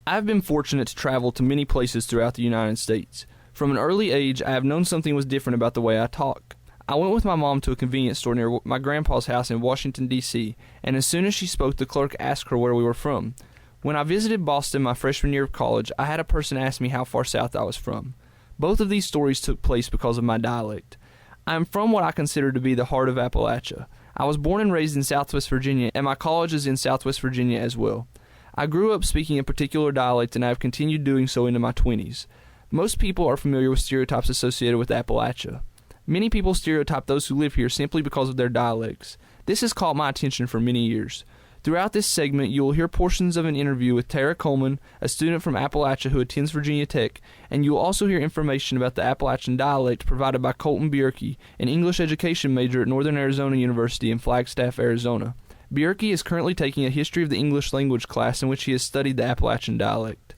I have been fortunate to travel to many places throughout the United States. From an early age, I have known something was different about the way I talk. I went with my mom to a convenience store near my grandpa's house in Washington, D.C., and as soon as she spoke, the clerk asked her where we were from. When I visited Boston my freshman year of college, I had a person ask me how far south I was from. Both of these stories took place because of my dialect. I am from what I consider to be the heart of Appalachia. I was born and raised in Southwest Virginia, and my college is in Southwest Virginia as well. I grew up speaking a particular dialect, and I have continued doing so into my 20s. Most people are familiar with stereotypes associated with Appalachia. Many people stereotype those who live here simply because of their dialects. This has caught my attention for many years. Throughout this segment, you will hear portions of an interview with Tara Coleman, a student from Appalachia who attends Virginia Tech, and you will also hear information about the Appalachian dialect provided by Colton Bierke, an English education major at Northern Arizona University in Flagstaff, Arizona. Bierke is currently taking a History of the English Language class in which he has studied the Appalachian dialect.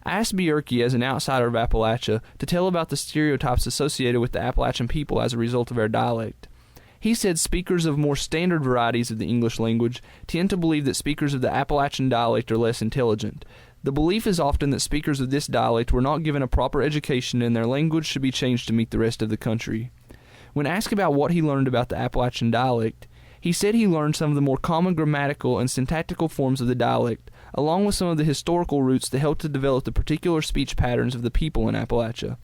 I asked Bierke, as an outsider of Appalachia, to tell about the stereotypes associated with the Appalachian people as a result of our dialect. He said speakers of more standard varieties of the English language tend to believe that speakers of the Appalachian dialect are less intelligent. The belief is often that speakers of this dialect were not given a proper education and their language should be changed to meet the rest of the country. When asked about what he learned about the Appalachian dialect, he said he learned some of the more common grammatical and syntactical forms of the dialect, along with some of the historical roots that helped to develop the particular speech patterns of the people in Appalachia.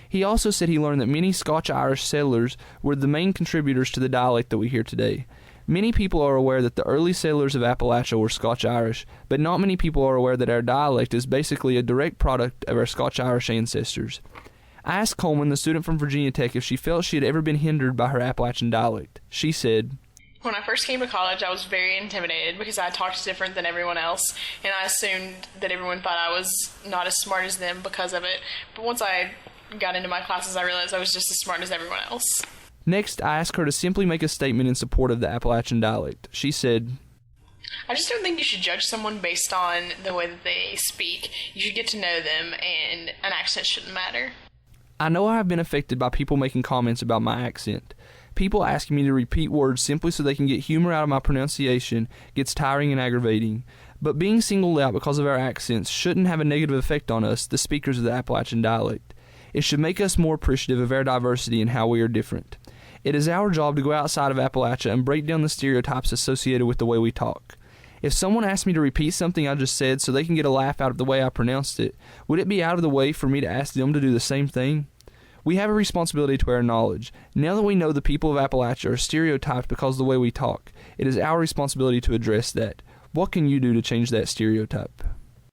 He also said he learned that many Scotch-Irish settlers were the main contributors to the dialect that we hear today. Many people are aware that the early settlers of Appalachia were Scotch-Irish, but not many people are aware that our dialect is basically a direct product of our Scotch-Irish ancestors. I asked Coleman, the student from Virginia Tech, if she felt she had ever been hindered by her Appalachian dialect. She said, "When I first came to college, I was very intimidated because I talked different than everyone else, and I assumed that everyone thought I was not as smart as them because of it. But once I got into my classes, I realized I was just as smart as everyone else." Next, I asked her to simply make a statement in support of the Appalachian dialect. She said, "I just don't think you should judge someone based on the way that they speak. You should get to know them, and an accent shouldn't matter." I know I have been affected by people making comments about my accent. People asking me to repeat words simply so they can get humor out of my pronunciation gets tiring and aggravating. But being singled out because of our accents shouldn't have a negative effect on us, the speakers of the Appalachian dialect. It should make us more appreciative of our diversity and how we are different. It is our job to go outside of Appalachia and break down the stereotypes associated with the way we talk. If someone asked me to repeat something I just said so they can get a laugh out of the way I pronounced it, would it be out of the way for me to ask them to do the same thing? We have a responsibility to our knowledge. Now that we know the people of Appalachia are stereotyped because of the way we talk, it is our responsibility to address that. What can you do to change that stereotype?